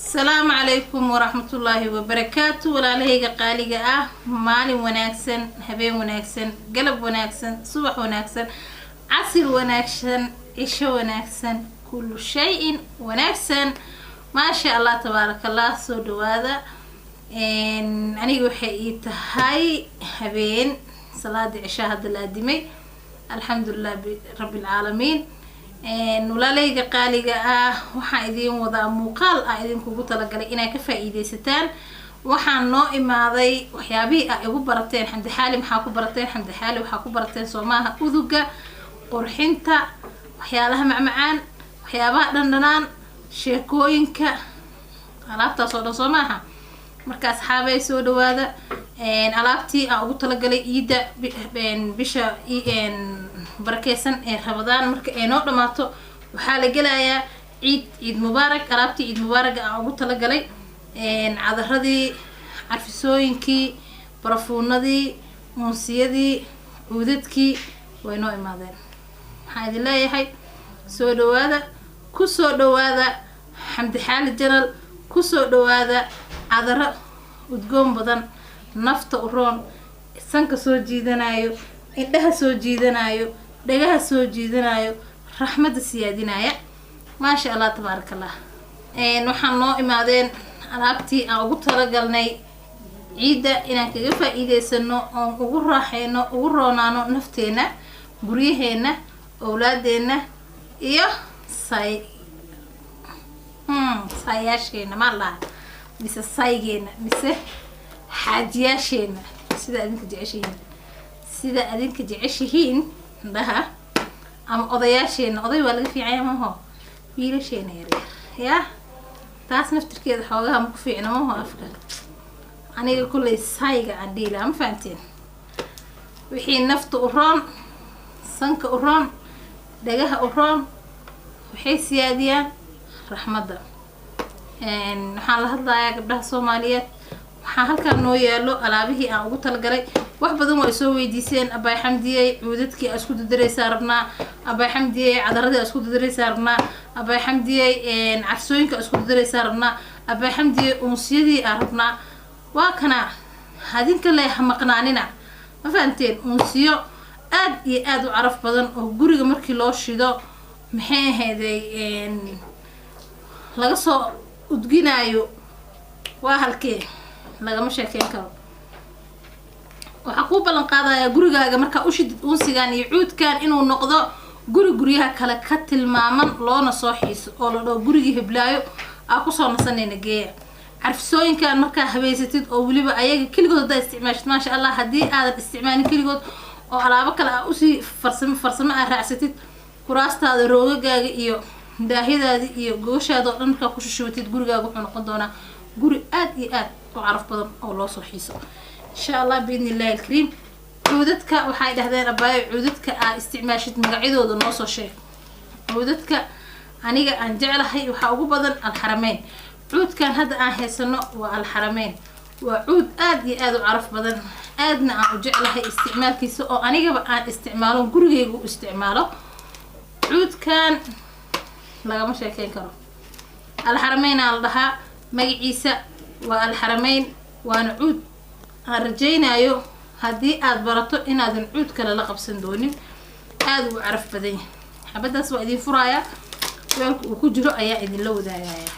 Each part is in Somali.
السلام عليكم ورحمة الله وبركاته ولا لهيجا قاليجا مالي وناكسن هبين وناكسن قلب وناكسن صبح وناكسن عصر وناكسن إيش وناكسن كل شيء وناكسن ما شاء الله تبارك الله سود هذا إن أنا وحيت هاي هبين صلاة عشاء هذا الأدمي الحمد لله رب العالمين ولا ليجا قاليجا waxaan idin wada muuqaal idin kugu talagalay inay ka faa'iideysataan waxaan noo imaaday waxyaabihi ay ugu barateen xamdi xaali maxaa ku barateen xamdi xaali waxa ku barateen Soomaha uduga qurxinta waxyaalaha macmacaan waxyaabaha dhandhanaan sheekooyinka alaabtaas oo dhan Soomaha marka asxaabay soo dhawaada alaabtii aan ugu talagalay iida bisha barakeysan ee Ramadaan marka ay noo dhamaato waxa la galayaa ciid mubaarak alaabtii ciid mubaarak aan ugu talagalay cadaradii carfisooyinkii barafuunadii muusiyadii uudadkii way noo imaadeen waxaan idin leeyahay soo dhawaada ku soo dhawaada xamdi xaali janal ku soo dhawaada cadaro udgoon badan nafta u roon sanka soo jiidanayo indhaha soo jiidanayo dhagaha soo jiidanayo raxmada siyaadinaya ma sha Allah tabarakallah waxaan noo imaadeen alaabtii aan ugu talagalnay ciida inaan kaga faa'iideysano oo ugu raaxeyno ugu roonaano nafteena guriyaheena awlaadeena iyo sayaasheena ma laha mise saygeena mise xaajiyaasheena sida adinka jeceshihiin dhaha ama odayaasheena oday waa laga fiicay ma ho wiilasheena yar ya taas naftirkeeda xoogaha ma ku fiicna ma ho afka aniga kulay sayga aan dhiila ma fahanteen wixii nafta u roon sanka u roon dhagaha u roon waxay siyaadiyaan raxmada waxaan la hadlayaa gabdhaha Soomaaliyeed waxaan halkaan noo yaalo alaabihii aan ugu talagalay wax badan way soo weydiiseen abay xamdiyay cuudadkii isku dadareysa rabnaa abay xamdiyay cadaradii isku dadareysa rabnaa abay xamdiyay carsooyinka isku dadareysa rabnaa abay xamdiyay unsiyadii rabnaa waa kana hadinka leeyahay maqnaanina ma fahanteen unsiyo aad iyo aad u caraf badan oo guriga markii loo shido maxay ahaydey laga soo udginayo waa halkee lagama sheekeyn karo waxa ku balan qaadaya gurigaaga marka u shid unsigan iyo cuudkan inuu noqdo guriyaha kale ka tilmaaman loona soo xiiso oo la dhaw gurigi hiblaayo ku soo nasanayna geeya carfisooyinkan marka habeysatid oo waliba ayaga kaligood da isticmaashid ma sha Allah hadii aad isticmaalin kaligood oo alaabo kale u si farsamo raacsatid kuraastaada roogagaaga iyo daahidaada iyo gooshaada oo dhan ka ku shushubtid gurigaaga wuxuu noqon doonaa guri aad iyo aad u caraf badan oo loo soo xiiso insha Allah biidnillahi alkareem cuudadka waxay dhahdeen abay cuudadka isticmaashid magacyadooda noo soo sheeg cuudadka aniga aan jeclahay waxa ugu badan alxarameyn cuudkan hadda aan heysano waa alxarameyn waa cuud aad iyo aad u caraf badan aadna aan u jeclahay isticmaalkiisa oo anigaba aan isticmaalo gurigeyga u isticmaalo cuudkan lagama sheekeyn karo alxarameyn aan la dhahaa magaciisa waa alxarameyn waana cuud aan rajaynayo hadii aad barato inaadan cuud kale la qabsan doonin aad u caraf badan yahay xabadaas waa idin furaaya weelka uu ku jiro ayaa idin la wadaagaya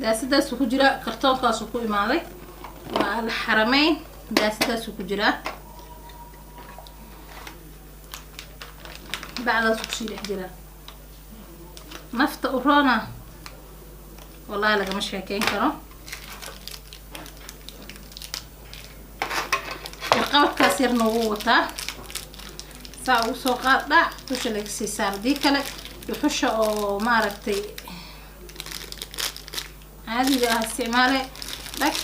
daasadaas ku jira kartoonkaas ku imaaday waa alxarameyn daasadaas ku jira bacdaas ku shiilex jira nafta u roona wallahi lagama sheekeyn karo qabadkaas yarna wuu wataa saa ugu soo qaad dhac dusha laga sii saardii kale dhuxusha oo maaragtay عادي ده استعماله لك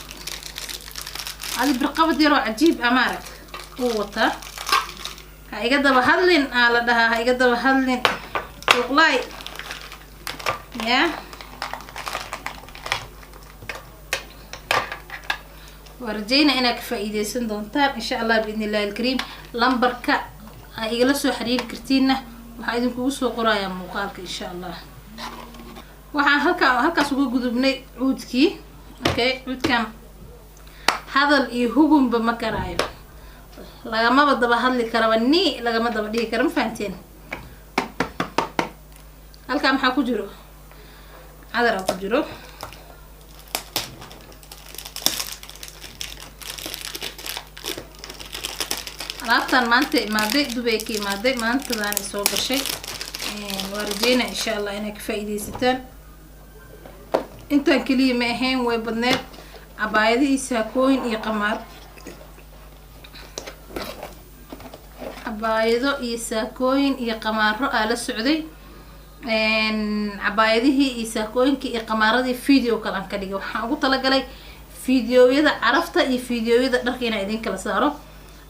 هذه بالقبض يروح عجيب أمارك قوته هاي قد بهذلين على ده هاي قد بهذلين شغلاي يا ورجينا إنك فائدة دونتان إن شاء الله بإذن الله الكريم لمبركة يجلسوا حرير كرتينة وحايدين كوسو قرايا مقالك إن شاء الله waxaan halkaas ugu gudubnay cuudkii okay cuudkan hadal iyo hubunba ma karaayo lagama daba hadli karaba ni lagama daba dhigi karo ma fahanteen halka maxaa ku jiro cadar ku jiro alaabtan maanta imaaday Dubai ka imaaday maantadaan soo gashay warjeena insha Allah inay ka faa'iideysataan intaan kaliya ma ahayn way badneed cabaayadii saakooyin iyo qamaar cabaayado iyo saakooyin iyo qamaaro ala socday cabaayadihii iyo saakooyinkii iyo qamaaradii video kale aan ka dhigay waxaan ugu talagalay fiidiyowyada carafta iyo fiidiyowyada dharka inaan idin kala saaro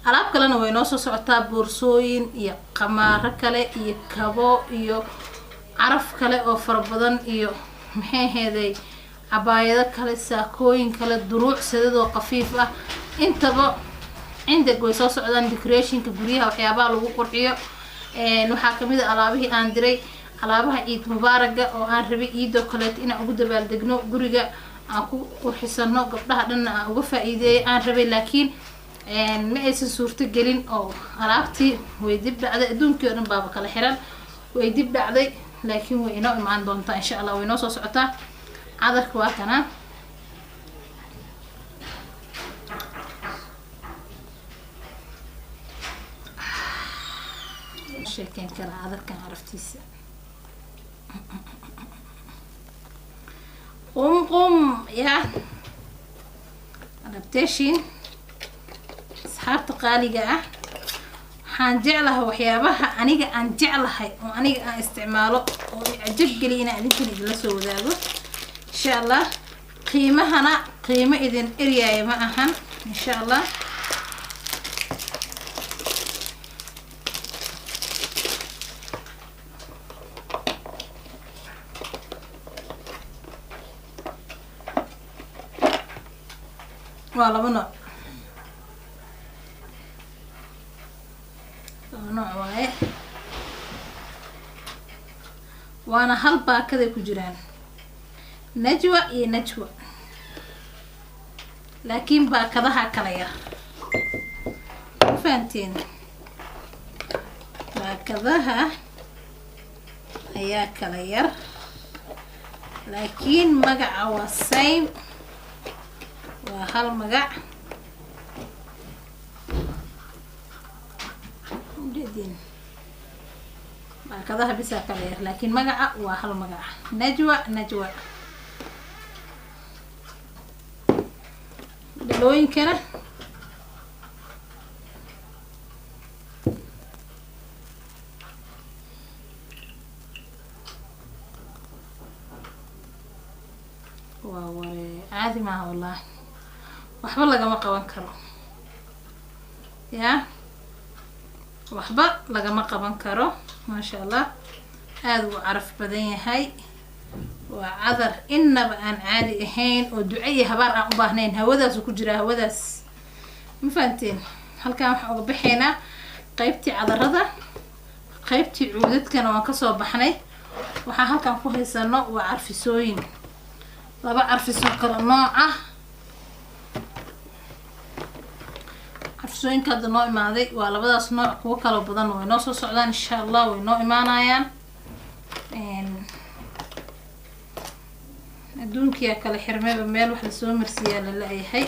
alaab kalena way noo soo socotaa boorsooyin iyo qamaaro kale iyo kabo iyo caraf kale oo fara badan iyo maxay heeday cabaayado kale saakooyin kale duruuc sidoo qafiif ah intaba عندك way soo socdaan decorationka guriyaha waxyaabaha lagu qurxiyo waxaa kamid ah alaabihii aan diray alaabaha Eid Mubaaraga oo aan rabay Eid kale in aan ugu dabaal degno guriga aan ku qurxisano gabdhaha dhan aan uga faa'iideeyay aan rabay laakiin ma aysan suurto gelin oo alaabtii way dib dhacday adduunkii oo dhan baaba kala xiran way dib dhacday laakiin way inoo imaan doontaa insha Allah way noo soo socotaa cadarka waa kana شكل كان عذر كان عرفتيس قم يا adaptation asxaabta qaaliga ah waxaan jeclahay waxyaabaha aniga aan jeclahay oo aniga aan isticmaalo oo ajab galina idin idin la soo wadaago insha Allah qiimahana qiimo idin eriyay ma ahan insha Allah waa laba nooc waaye waana hal baakada ku jiraan najwa iyo najwa laakiin baakadaha kala yar faanteen baakadaha ayaa kala yar laakiin magaca waa same waa hal magac baakadaha bisa kala yar laakiin magaca waa hal magac najwa najwa dhalooyinkana waa ware caadi maaha wallahi waxba lagama qaban karo ya waxba lagama qaban karo ma sha Allah aad uu caraf badan yahay waa cadar inaba aan caadi ahayn oo ducay habar aan u baahnayn hawadaas ku jira hawadaas ma fahanteen halkaan waxa uga baxeena qaybtii cadarada qaybtii cuudadkana waan ka soo baxnay waxa halkaan ku haysano waa carfisooyin laba carfiso kala nooc ah carfisooyinka hadda noo imaaday waa labadaas nooc kuwa kala badan way noo soo socdaan insha Allah way noo imaanayaan adduunkiya kala xirmeeba meel wax la soo marsiyaa la leeyahay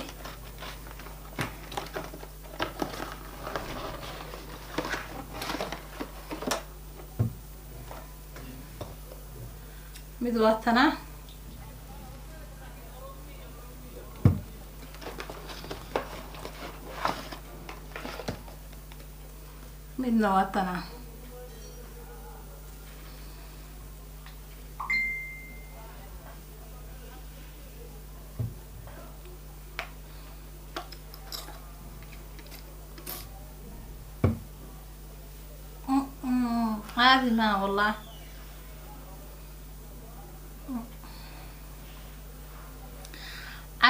mid waatana midna waatana عادي ما والله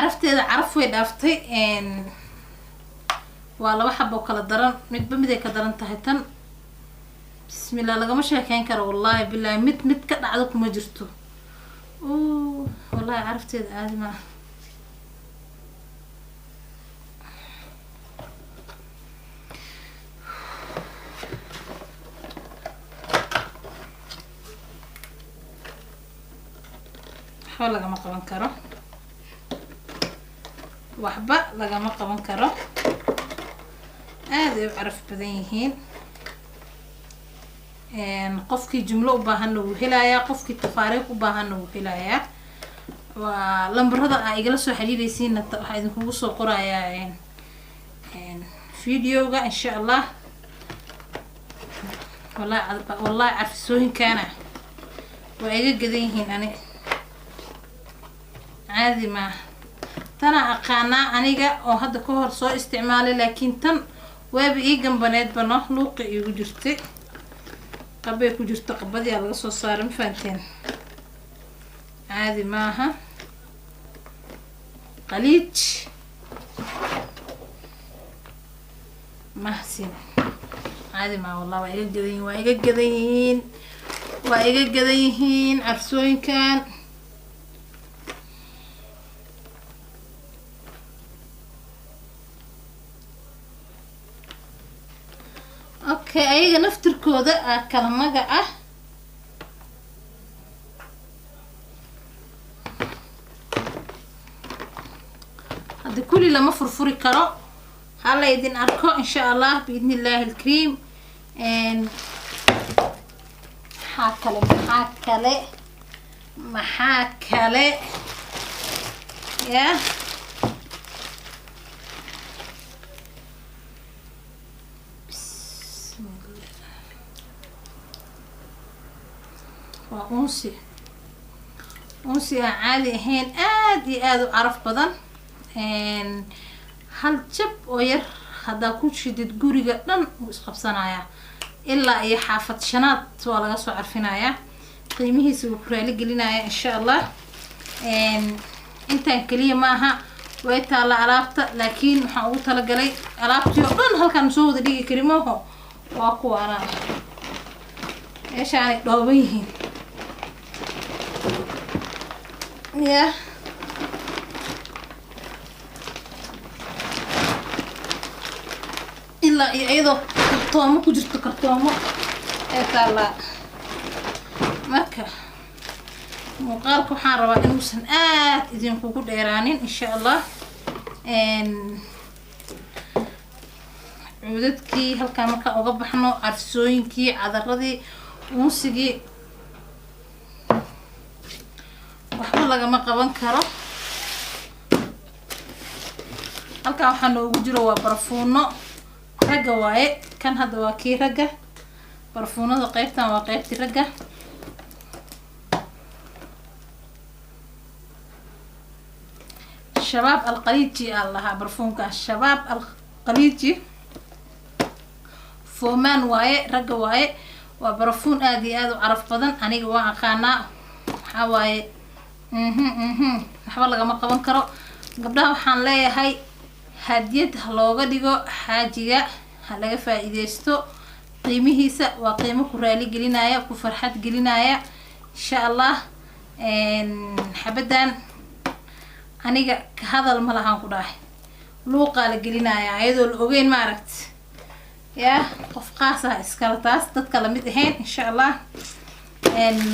carafteeda caraf way dhaaftay waa laba xabo kala daran midba mid ay ka daran tahay tan bismillah lagama sheekeyn karo wallahi billahi mid ka dhacdo kuma jirto wallahi carafteeda aadi ma lagama qaban karo waxba lagama qaban karo aad ay caraf badan yihiin qofkii jumlo u baahan uu helayaa qofkii tafaariiq u baahan uu helayaa waa lambarada ay igala soo xiriiraysiin waxa idinku soo qorayaa videoga insha Allah wallahi carfisooyinkana waa iga gadan yihiin ani عادي ما تنا أقانا أنيجا أو هذا كهر صار استعمالي لكن تن وابي جنبنات بناه لوق يوجرتي قبل يوجرت قبضي على قصة صار مفانتين عادي معها قليج محسن عادي ما والله وإيجا جذين عرسوين كان اوكي ayaga naftirkooda kala magac ah hada kulli lama furfuri karo hala idin arko insha Allah باذن الله الكريم maxaa kale ya أنسي عادي هين آد عرف بدن هل جب وير هذا كل شيء تقولي قدام وسقبسنايا إلا أي حافظ شنات ولا قصو عرفنايا قيمه سوكرالي قلنايا إن شاء الله أنت كلية معها ويتعلى عرفت لكن حاولت لقلي عرفت يقولون هل كان مسوود دي كريمه واقو أنا إيش يعني دوبيهن يا إلا أيضا كرتومة كجرت كرتومة إيه marka muuqaalku waxaan rabaa inuusan aad idinku dheeraanin insha Allah cudadkii halka marka uga baxno carsooyinkii cadaradii unsigii waxba lagama qaban karo halka waxaa noogu jiro waa barfuuno ragga waaye kan hadda waa kii ragga barfuunada qaybtan waa qaybtii ragga شباب القليجي الله برفونك الشباب القليجي فومان واي رجع واي وبرفون آدي عرف بدن أنا جوا خانا حواي حوالي ما قبل كرو قبلها وحن لي هاي هدية هلوجا ديجو حاجة هلاقي فائدته قيمه سا وقيمه كرالي جلينايا وكفرحات جلينايا إن شاء الله حبدان aniga hadal ma lahan ku dhahay luuqa la gelinaya ayadoo la ogeyn ma aragt ya qof qaas ah iskala taas dadka la mid ahayn insha Allah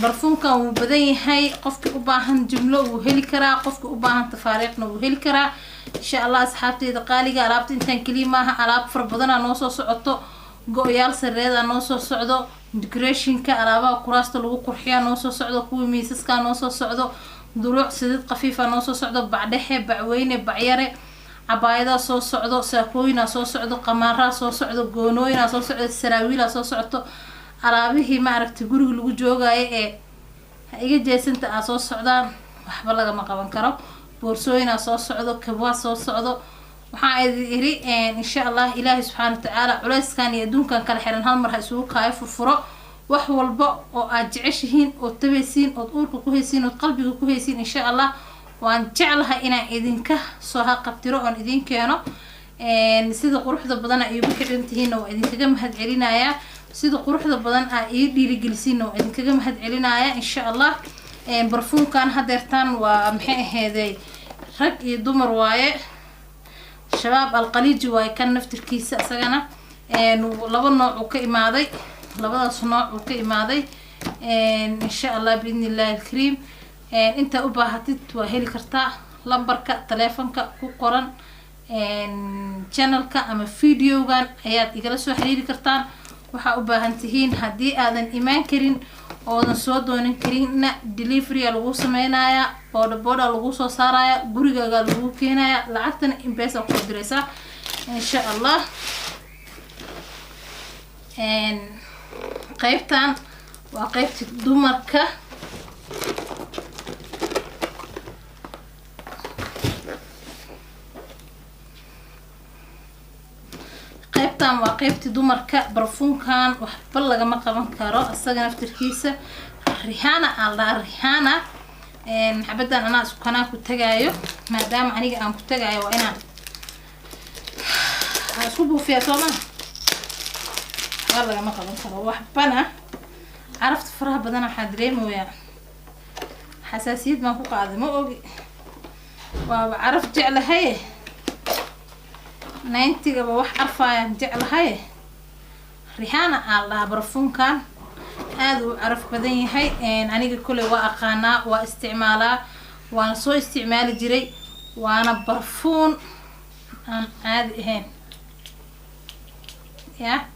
barfuunka uu badan yahay qofkii u baahan jumlo uu heli karaa qofkii u baahan tafaariiqna uu heli karaa insha Allah asxaabteyda qaaliga alaabta intaan kaliya maaha alaab far badan noo soo socoto go'yaal sareeda noo soo socdo decorationka alaabaha kuraasta lagu qurxiyo noo soo socdo kuwa miisaska noo soo socdo دروع سديد قفيفة نوصو صعدو بعدها بعوينة بعيرة عبايدا صو صعدو ساكوينا صو صعدو قمارها صو صعدو قونوينا صو صعدو السراويلا صو صعدو عرابيه ما عرفت تقولوا لو جوجا ايه ايجا جيسنت صو صعدان وحبا لغا ما قبان كرو بورسوينا صو صعدو كبوا صو صعدو waxaa idiri insha Allah Ilaahay subhanahu wa ta'ala culeyskan iyo adduunkan kala xiran hal mar ha isugu kaayfo furo wax walba oo aad jeceshihiin oo tabaysiin oo uurka ku haysiin oo qalbiga ku haysiin insha Allah waan jeclahay inaan idinka soo qabtiro oon idin keeno sida quruxda badan ay ugu xirantihiin oo idinkaga mahad celinaya sida quruxda badan ay dhiirigelisiin oo idinkaga mahad celinaya insha Allah barfuunkan hadeertan waa maxay aheeday rag iyo dumar waaye shabaab alqaliiji waaye kan naftirkiisa asagana laba nooc uu ka imaaday labadaas nooc uu ka imaaday insha Allah biidnillahi alkariim inta u baahatid waa heli kartaa lambarka taleefanka ku qoran channelka ama videogan ayaad igala soo xiriiri kartaan waxa u baahan tihiin hadii aadan imaan karin oodan soo doonan karin delivery lagu sameeynaya boda lagu soo saaraya gurigaaga lagu keenaya lacagtana M-Pesa ku diraysa insha Allah qaybtan waa qaybta dumarka qaybtan waa qaybta dumarka barfuunkan waxba laga ma qaban karo asaga naftirkiisa Rihanna alla Rihanna xabadan ana isku kana ku tagaayo maadaama aniga aan ku tagaayo waa inaan isku buufiya toona laga ma qaban karo waxbana عرفت فرح بدنا حدريم ويا حساسية ما فوق هذا ما أوجي وعرفت جعل هاي ناينتي قبل واحد عرفة جعل هاي ريحانة على برفون كان هذا عرف بدني هاي أنا كل وأقانا واستعماله وأنا سو استعمال جري وأنا برفون هذا هين يا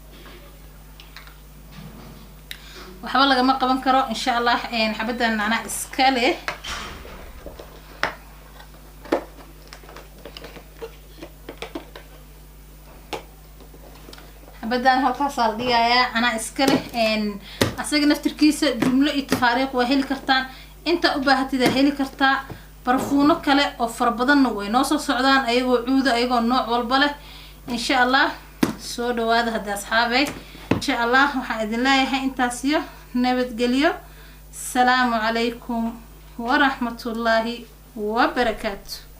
waxba laga ma qaban karo insha Allah xabadan ana iska leh xabadan halkaas la dhigaya ana iska leh asaga naftirkiisa jumlo iyo tafaariiq waa heli kartaan inta u baahatid heli kartaa barfuuno kale oo far badan way noo soo socdaan ayagoo cuudo ayagoo nooc walba leh insha Allah soo dhawaada hadda asxaabay إن شاء الله وحيد الله إنتاسيو نبت قليو السلام عليكم ورحمة الله وبركاته.